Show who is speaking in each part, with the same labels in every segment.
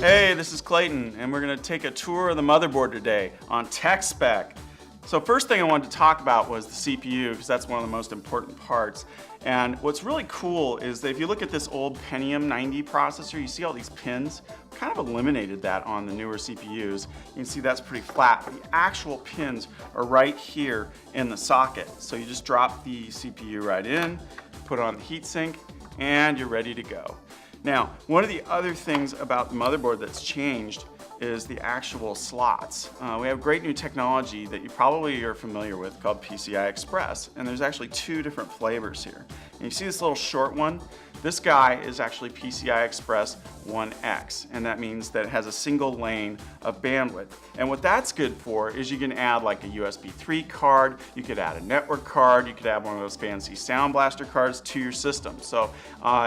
Speaker 1: Hey, this is Clayton, and we're going to take a tour of the motherboard today on Spec. So first thing I wanted to talk about was the CPU, because that's one of the most important parts. And what's really cool is that if you look at this old Pentium 90 processor, you see all these pins. Kind of eliminated that on the newer CPUs. You can see that's pretty flat, but the actual pins are right here in the socket. So you just drop the CPU right in, put on the heatsink, and you're ready to go. Now, one of the other things about the motherboard that's changed is the actual slots. We have great new technology that you probably are familiar with called PCI Express, and there's actually two different flavors here. And you see this little short one? This guy is actually PCI Express 1X, and that means that it has a single lane of bandwidth. And what that's good for is you can add like a USB 3 card, you could add a network card, you could add one of those fancy Sound Blaster cards to your system. So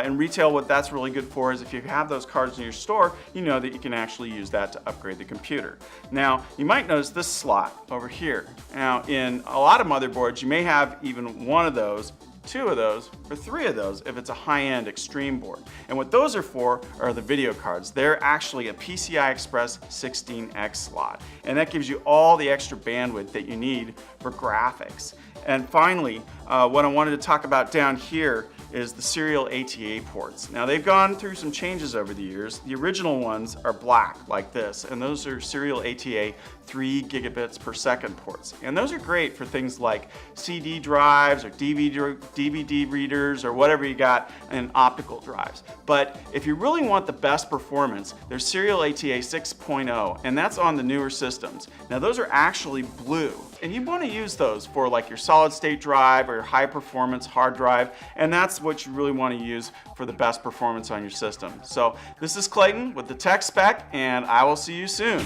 Speaker 1: in retail, what that's really good for is if you have those cards in your store, you know that you can actually use that to upgrade the computer. Now, you might notice this slot over here. Now, in a lot of motherboards, you may have even one of those, two of those, or three of those if it's a high-end extreme board. And what those are for are the video cards. They're actually a PCI Express 16X slot. And that gives you all the extra bandwidth that you need for graphics. And finally, what I wanted to talk about down here is the serial ATA ports. Now they've gone through some changes over the years. The original ones are black like this, and those are serial ATA 3 gigabits per second ports. And those are great for things like CD drives or DVD readers or whatever you got in optical drives. But if you really want the best performance, there's serial ATA 6.0, and that's on the newer systems. Now those are actually blue, and you want to use those for like your solid state drive or your high performance hard drive, and that's what you really want to use for the best performance on your system. So this is Clayton with the Spec, and I will see you soon.